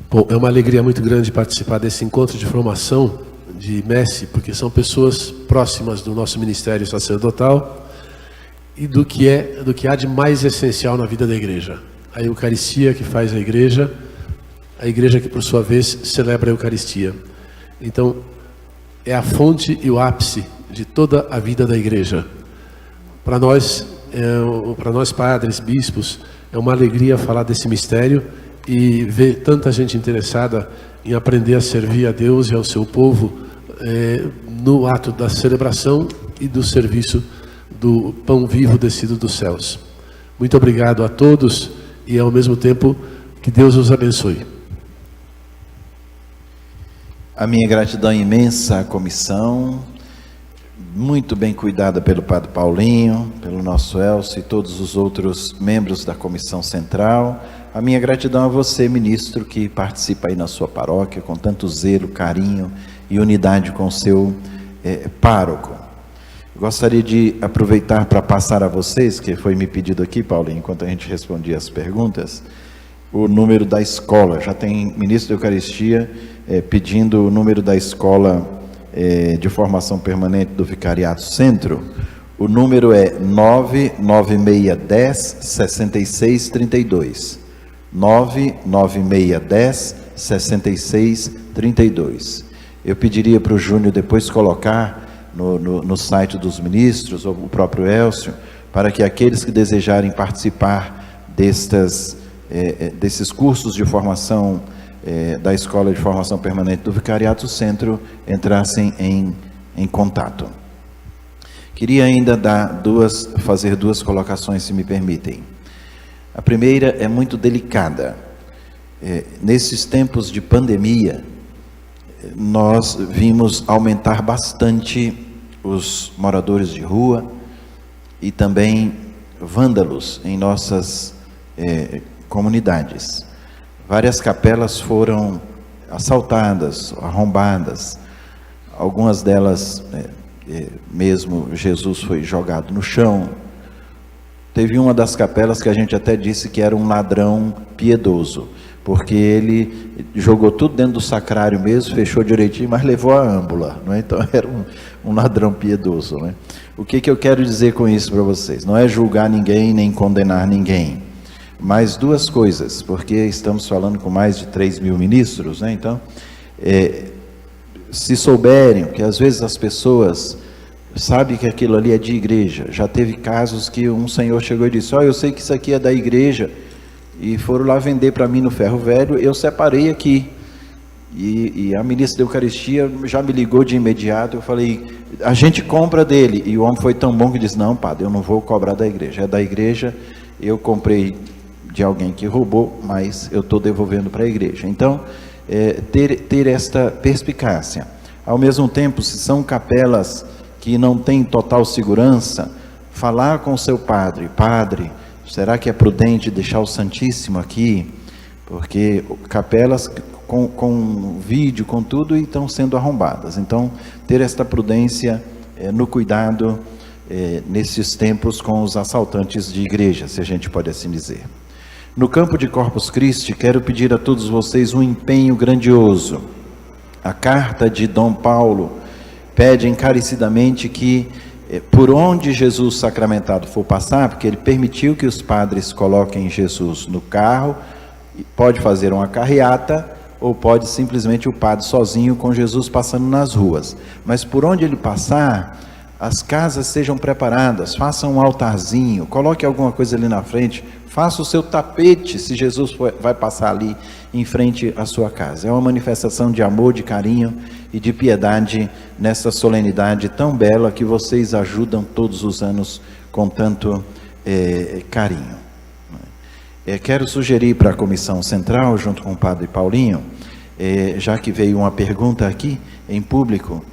Bom, é uma alegria muito grande participar desse encontro de formação de Messi, porque são pessoas próximas do nosso ministério sacerdotal e do que há de mais essencial na vida da igreja. A Eucaristia que faz a igreja que por sua vez celebra a Eucaristia. Então, é a fonte e o ápice de toda a vida da igreja. Para nós padres, bispos, é uma alegria falar desse mistério e ver tanta gente interessada em aprender a servir a Deus e ao seu povo no ato da celebração e do serviço do pão vivo descido dos céus. Muito obrigado a todos e ao mesmo tempo que Deus os abençoe. A minha gratidão imensa à comissão, muito bem cuidada pelo Padre Paulinho, pelo nosso Elcio e todos os outros membros da comissão central. A minha gratidão a você, ministro, que participa aí na sua paróquia com tanto zelo, carinho e unidade com o seu pároco. Gostaria de aproveitar para passar a vocês, que foi me pedido aqui, Paulinho, enquanto a gente respondia as perguntas, o número da escola. Já tem ministro da Eucaristia pedindo o número da escola de formação permanente do Vicariato Centro. O número é 99610-6632. 99610-6632. Eu pediria para o Júnior depois colocar no site dos ministros, ou o próprio Elcio, para que aqueles que desejarem participar desses cursos de formação da Escola de Formação Permanente do Vicariato Centro entrassem em contato. Queria ainda fazer duas colocações, se me permitem. A primeira é muito delicada. Nesses tempos de pandemia, nós vimos aumentar bastante os moradores de rua e também vândalos em nossas comunidades. várias capelas foram assaltadas, arrombadas. Algumas delas, mesmo Jesus foi jogado no chão. Teve uma das capelas que a gente até disse que era um ladrão piedoso, porque ele jogou tudo dentro do sacrário mesmo, fechou direitinho, mas levou a âmbula, não é? Então era um ladrão piedoso, né? O que eu quero dizer com isso para vocês? Não é julgar ninguém, nem condenar ninguém, mas duas coisas, porque estamos falando com mais de 3.000 ministros, né? Então, se souberem que às vezes as pessoas sabem que aquilo ali é de igreja, já teve casos que um senhor chegou e disse: eu sei que isso aqui é da igreja, e foram lá vender para mim no ferro velho, eu separei aqui, e a ministra da Eucaristia já me ligou de imediato. Eu falei: a gente compra dele, e o homem foi tão bom que disse: não, padre, eu não vou cobrar da igreja, é da igreja, eu comprei de alguém que roubou, mas eu estou devolvendo para a igreja. Então, ter esta perspicácia. Ao mesmo tempo, se são capelas que não têm total segurança, falar com o seu padre: padre, será que é prudente deixar o Santíssimo aqui? Porque capelas com vídeo, com tudo, estão sendo arrombadas. Então, ter esta prudência no cuidado nesses tempos com os assaltantes de igreja, se a gente pode assim dizer. No campo de Corpus Christi, quero pedir a todos vocês um empenho grandioso. A carta de Dom Paulo pede encarecidamente que, por onde Jesus sacramentado for passar, porque ele permitiu que os padres coloquem Jesus no carro, pode fazer uma carreata, ou pode simplesmente o padre sozinho com Jesus passando nas ruas. Mas por onde ele passar, as casas sejam preparadas, façam um altarzinho, coloque alguma coisa ali na frente, faça o seu tapete, se Jesus vai passar ali em frente à sua casa. É uma manifestação de amor, de carinho e de piedade nessa solenidade tão bela que vocês ajudam todos os anos com tanto carinho. Quero sugerir para a Comissão Central, junto com o Padre Paulinho, já que veio uma pergunta aqui em público,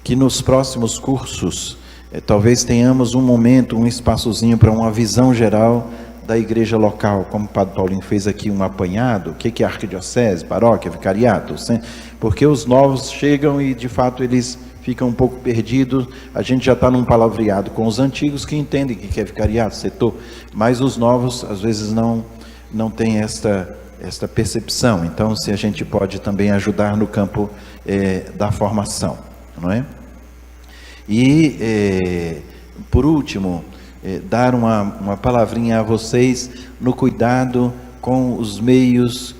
que nos próximos cursos, talvez tenhamos um momento, um espaçozinho para uma visão geral da igreja local, como o Padre Paulinho fez aqui um apanhado, o que é arquidiocese, paróquia, vicariato, porque os novos chegam e de fato eles ficam um pouco perdidos. A gente já está num palavreado com os antigos que entendem o que é vicariato, setor, mas os novos às vezes não têm esta percepção. Então, se a gente pode também ajudar no campo da formação, não é? E, por último, dar uma palavrinha a vocês no cuidado com os meios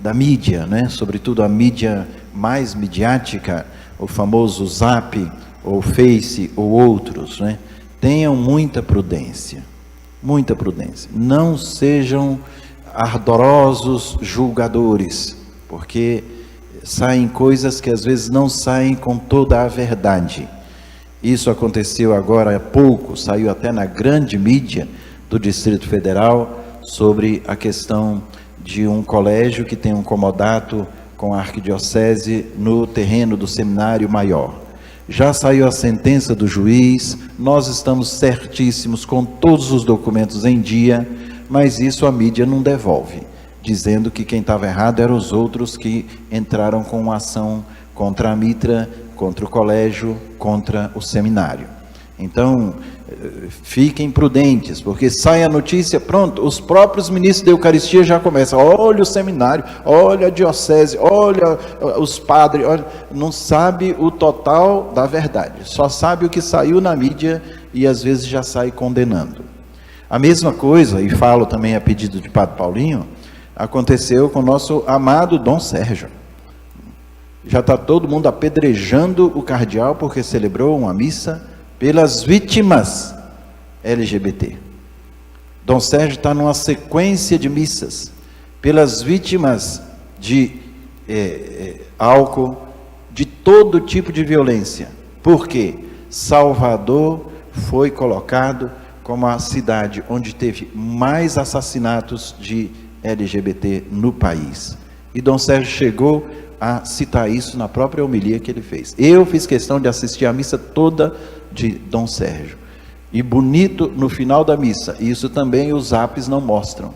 da mídia, né? Sobretudo a mídia mais midiática, o famoso Zap, ou Face, ou outros, né? Tenham muita prudência, não sejam ardorosos julgadores, porque saem coisas que às vezes não saem com toda a verdade. Isso aconteceu agora há pouco, saiu até na grande mídia do Distrito Federal, sobre a questão de um colégio que tem um comodato com a arquidiocese no terreno do seminário maior. Já saiu a sentença do juiz, nós estamos certíssimos com todos os documentos em dia, mas isso a mídia não devolve, dizendo que quem estava errado eram os outros que entraram com uma ação contra a mitra, contra o colégio, contra o seminário. Então, fiquem prudentes, porque sai a notícia, pronto, os próprios ministros da Eucaristia já começam: olha o seminário, olha a diocese, olha os padres, olha, não sabe o total da verdade, só sabe o que saiu na mídia e às vezes já sai condenando. A mesma coisa, e falo também a pedido de Padre Paulinho, aconteceu com o nosso amado Dom Sérgio. Já está todo mundo apedrejando o cardeal porque celebrou uma missa pelas vítimas LGBT. Dom Sérgio está numa sequência de missas pelas vítimas de álcool, de todo tipo de violência. Por quê? Salvador foi colocado como a cidade onde teve mais assassinatos de LGBT no país. E Dom Sérgio chegou a citar isso na própria homilia que ele fez. Eu fiz questão de assistir a missa toda de Dom Sérgio. E bonito no final da missa, isso também os apps não mostram.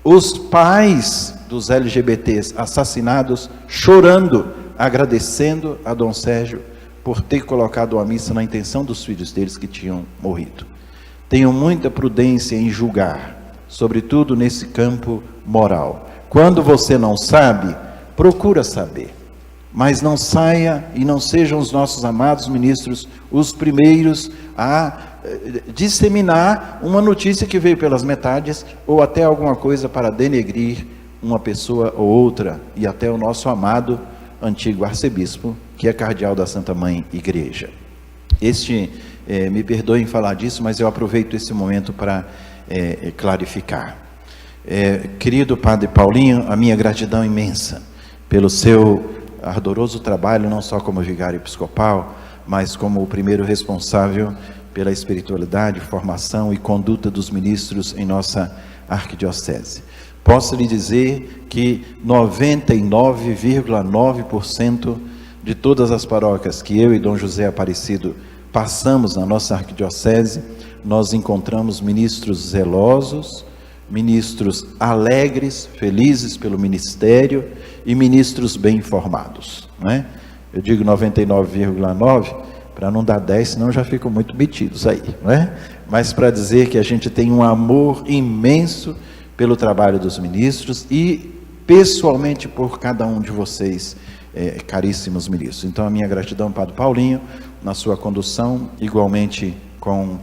Os pais dos LGBTs assassinados, chorando, agradecendo a Dom Sérgio por ter colocado a missa na intenção dos filhos deles que tinham morrido. Tenham muita prudência em julgar, sobretudo nesse campo moral. Quando você não sabe, procura saber. Mas não saia e não sejam os nossos amados ministros os primeiros a disseminar uma notícia que veio pelas metades ou até alguma coisa para denegrir uma pessoa ou outra, e até o nosso amado antigo arcebispo, que é cardeal da Santa Mãe Igreja. Me perdoem falar disso, mas eu aproveito esse momento para clarificar. Querido Padre Paulinho, a minha gratidão imensa pelo seu ardoroso trabalho, não só como vigário episcopal, mas como o primeiro responsável pela espiritualidade, formação e conduta dos ministros em nossa arquidiocese. Posso lhe dizer que 99,9% de todas as paróquias que eu e Dom José Aparecido passamos na nossa arquidiocese, nós encontramos ministros zelosos, ministros alegres, felizes pelo ministério e ministros bem informados, não é? Eu digo 99,9 para não dar 10, senão já ficam muito metidos aí, não é? Mas para dizer que a gente tem um amor imenso pelo trabalho dos ministros e pessoalmente por cada um de vocês, caríssimos ministros. Então a minha gratidão, Padre Paulinho, na sua condução, igualmente com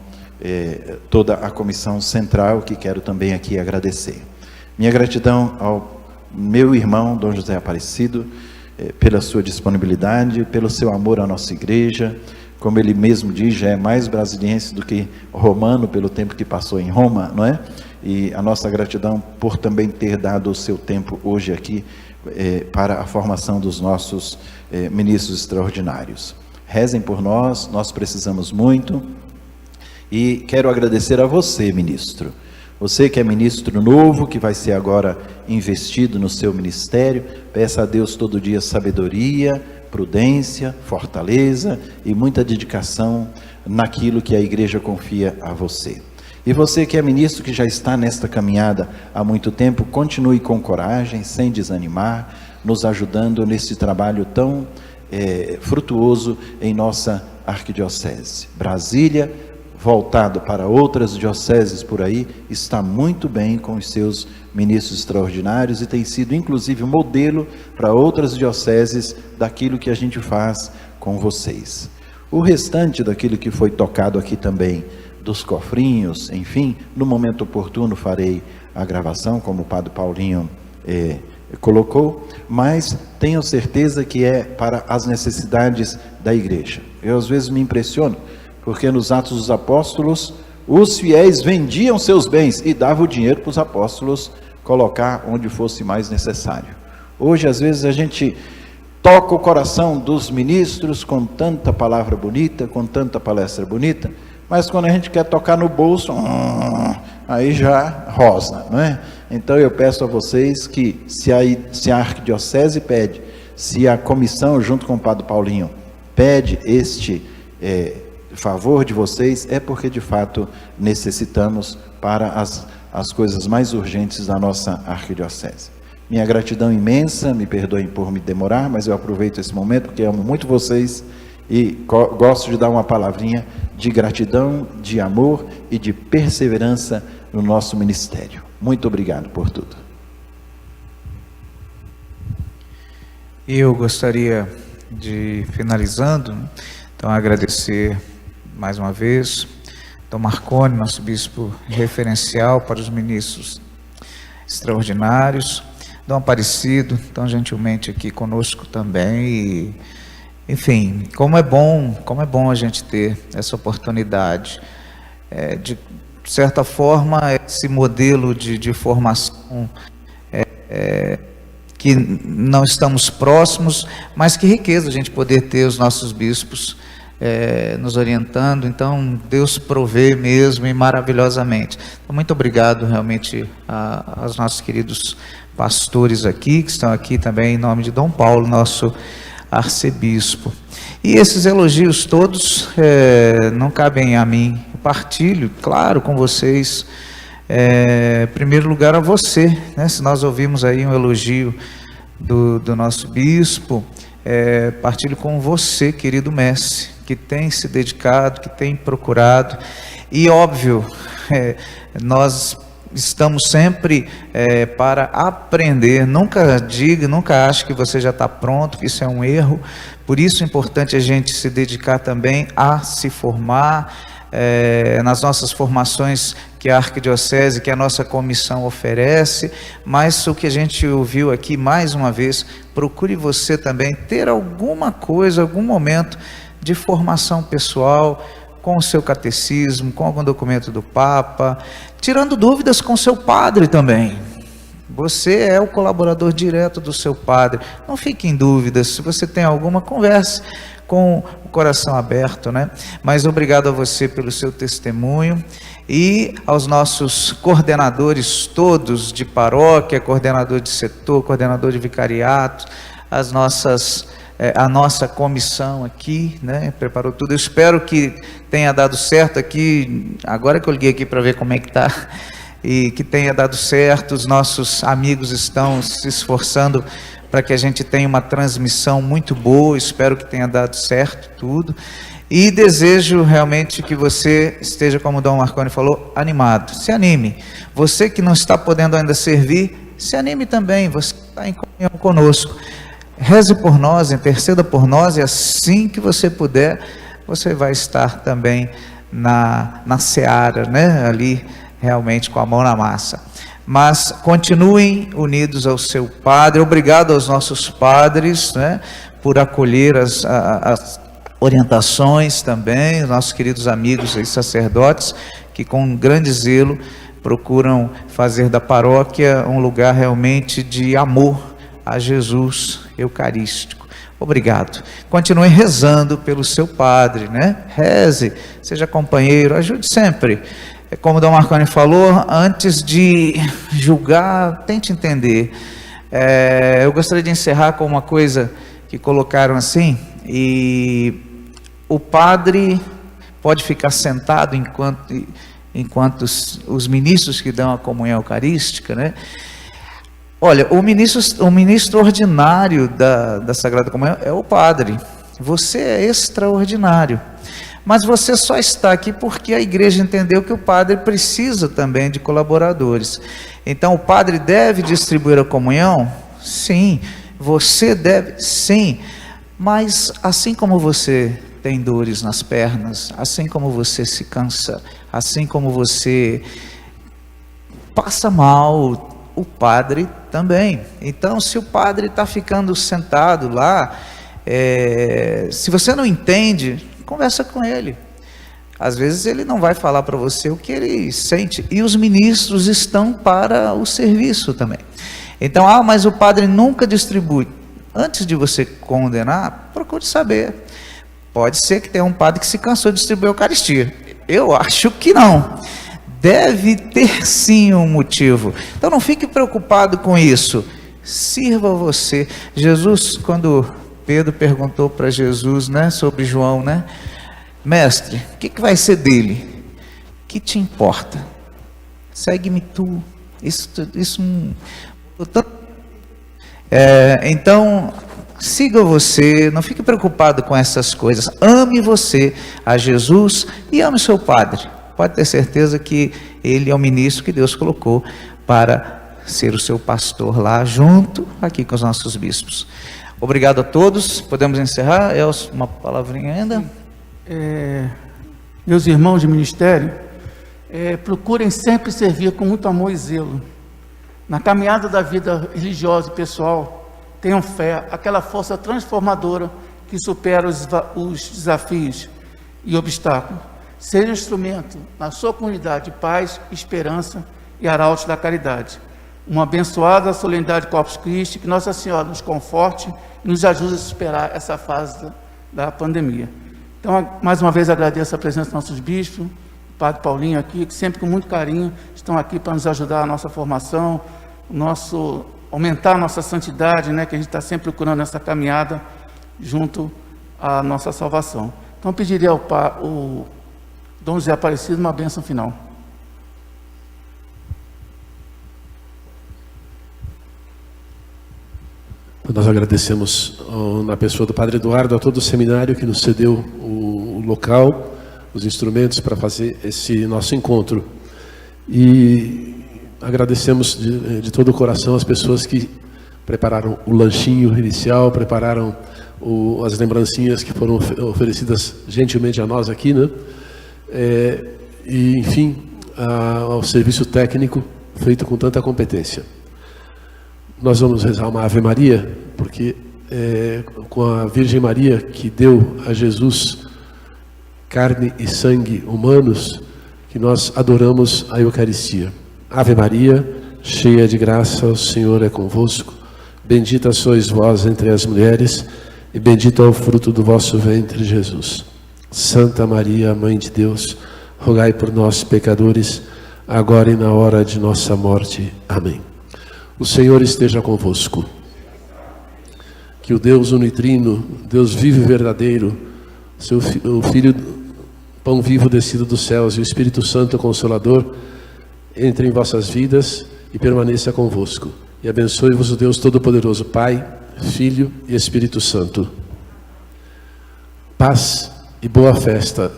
toda a comissão central, que quero também aqui agradecer. Minha gratidão ao meu irmão, Dom José Aparecido, pela sua disponibilidade, pelo seu amor à nossa igreja. Como ele mesmo diz, já é mais brasiliense do que romano pelo tempo que passou em Roma, não é? E a nossa gratidão por também ter dado o seu tempo hoje aqui para a formação dos nossos ministros extraordinários. Rezem por nós, nós precisamos muito. E quero agradecer a você, ministro. Você que é ministro novo, que vai ser agora investido no seu ministério, peça a Deus todo dia sabedoria, prudência, fortaleza e muita dedicação naquilo que a igreja confia a você. E você que é ministro, que já está nesta caminhada há muito tempo, continue com coragem, sem desanimar, nos ajudando nesse trabalho tão frutuoso em nossa arquidiocese. Brasília, voltado para outras dioceses por aí, está muito bem com os seus ministros extraordinários e tem sido inclusive modelo para outras dioceses daquilo que a gente faz com vocês. O restante daquilo que foi tocado aqui também, dos cofrinhos, enfim, no momento oportuno farei a gravação, como o Padre Paulinho colocou, mas tenho certeza que é para as necessidades da igreja. Eu às vezes me impressiono, porque nos Atos dos Apóstolos, os fiéis vendiam seus bens e davam o dinheiro para os apóstolos colocar onde fosse mais necessário. Hoje, às vezes, a gente toca o coração dos ministros com tanta palavra bonita, com tanta palestra bonita, mas quando a gente quer tocar no bolso, aí já rosa, não é? Então eu peço a vocês que, se a arquidiocese pede, se a comissão, junto com o Padre Paulinho, pede este favor de vocês, é porque de fato necessitamos para as coisas mais urgentes da nossa arquidiocese. Minha gratidão imensa, me perdoem por me demorar, mas eu aproveito esse momento porque amo muito vocês e gosto de dar uma palavrinha de gratidão, de amor e de perseverança no nosso ministério. Muito obrigado por tudo. Eu gostaria de, finalizando, então agradecer mais uma vez Dom Marconi, nosso bispo referencial para os ministros extraordinários, Dom Aparecido, tão gentilmente aqui conosco também, e, enfim, como é bom a gente ter essa oportunidade, de certa forma, esse modelo de formação, que não estamos próximos, mas que riqueza a gente poder ter os nossos bispos nos orientando. Então Deus provê mesmo e maravilhosamente. Então, muito obrigado realmente aos nossos queridos pastores aqui, que estão aqui também em nome de Dom Paulo, nosso arcebispo. E esses elogios todos não cabem a mim, eu partilho, claro, com vocês, Em primeiro lugar a você, né? Se nós ouvimos aí um elogio do nosso bispo, partilho com você, querido mestre, que tem se dedicado, que tem procurado, e óbvio, nós estamos sempre para aprender. Nunca diga, nunca ache que você já está pronto, que isso é um erro. Por isso é importante a gente se dedicar também a se formar, nas nossas formações que a Arquidiocese, que a nossa comissão oferece. Mas o que a gente ouviu aqui mais uma vez, procure você também ter alguma coisa, algum momento de formação pessoal, com o seu catecismo, com algum documento do Papa, tirando dúvidas com seu padre também. Você é o colaborador direto do seu padre, não fique em dúvidas. Se você tem alguma, converse com o coração aberto, né? Mas obrigado a você pelo seu testemunho, e aos nossos coordenadores todos de paróquia, coordenador de setor, coordenador de vicariato, a nossa comissão aqui, né, preparou tudo. Eu espero que tenha dado certo aqui, agora que eu liguei aqui para ver como é que está, e que tenha dado certo. Os nossos amigos estão se esforçando para que a gente tenha uma transmissão muito boa. Espero que tenha dado certo tudo, e desejo realmente que você esteja, como o Dom Marconi falou, animado. Se anime. Você que não está podendo ainda servir, se anime também, você está em comunhão conosco. Reze por nós, interceda por nós, e assim que você puder, você vai estar também na seara, né? Ali realmente com a mão na massa. Mas continuem unidos ao seu padre. Obrigado aos nossos padres, né, por acolher as orientações também, os nossos queridos amigos e sacerdotes, que com grande zelo procuram fazer da paróquia um lugar realmente de amor a Jesus eucarístico. Obrigado. Continue rezando pelo seu padre, né? Reze, seja companheiro, ajude sempre. Como o Dom Marconi falou, antes de julgar, tente entender. Eu gostaria de encerrar com uma coisa que colocaram assim, e o padre pode ficar sentado enquanto os ministros que dão a comunhão eucarística, né? Olha, o ministro ordinário da Sagrada Comunhão é o padre. Você é extraordinário. Mas você só está aqui porque a igreja entendeu que o padre precisa também de colaboradores. Então, o padre deve distribuir a comunhão? Sim. Você deve? Sim. Mas, assim como você tem dores nas pernas, assim como você se cansa, assim como você passa mal, o padre também. Então, se o padre está ficando sentado lá, se você não entende, conversa com ele. Às vezes ele não vai falar para você o que ele sente, e os ministros estão para o serviço também. Então, mas o padre nunca distribui. Antes de você condenar, procure saber. Pode ser que tenha um padre que se cansou de distribuir a Eucaristia. Eu acho que não. Deve ter sim um motivo. Então não fique preocupado com isso. Sirva você. Jesus, quando Pedro perguntou para Jesus, né, sobre João, né? Mestre, o que vai ser dele? Que te importa? Segue-me tu. Então, siga você, não fique preocupado com essas coisas. Ame você, a Jesus, e ame o seu padre. Pode ter certeza que ele é o ministro que Deus colocou para ser o seu pastor lá, junto aqui com os nossos bispos. Obrigado a todos. Podemos encerrar? Elcio, uma palavrinha ainda? Meus irmãos de ministério, procurem sempre servir com muito amor e zelo. Na caminhada da vida religiosa e pessoal, tenham fé, aquela força transformadora que supera os desafios e obstáculos. Seja um instrumento na sua comunidade de paz, esperança e arautos da caridade. Uma abençoada solenidade Corpus Christi, que Nossa Senhora nos conforte e nos ajude a superar essa fase da pandemia. Então, mais uma vez agradeço a presença dos nossos bispos, o Padre Paulinho aqui, que sempre com muito carinho estão aqui para nos ajudar a nossa formação, aumentar a nossa santidade, né, que a gente está sempre procurando nessa caminhada junto à nossa salvação. Então, pediria ao Dom José Aparecido uma bênção final. Nós agradecemos na pessoa do Padre Eduardo a todo o seminário que nos cedeu o local, os instrumentos para fazer esse nosso encontro. E agradecemos de todo o coração as pessoas que prepararam o lanchinho inicial, prepararam as lembrancinhas que foram oferecidas gentilmente a nós aqui, né? E, enfim, ao serviço técnico feito com tanta competência. Nós vamos rezar uma Ave Maria, porque com a Virgem Maria, que deu a Jesus carne e sangue humanos, que nós adoramos a Eucaristia. Ave Maria, cheia de graça, o Senhor é convosco. Bendita sois vós entre as mulheres, e bendito é o fruto do vosso ventre, Jesus. Santa Maria, Mãe de Deus, rogai por nós, pecadores, agora e na hora de nossa morte. Amém. O Senhor esteja convosco. Que o Deus unitrino, Deus vivo e verdadeiro, o Filho, pão vivo descido dos céus, e o Espírito Santo Consolador, entre em vossas vidas e permaneça convosco. E abençoe-vos o Deus Todo-Poderoso, Pai, Filho e Espírito Santo. Paz e boa festa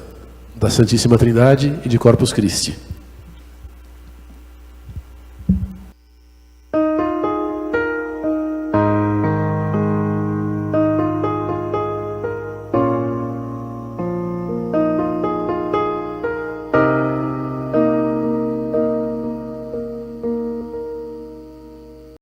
da Santíssima Trindade e de Corpus Christi.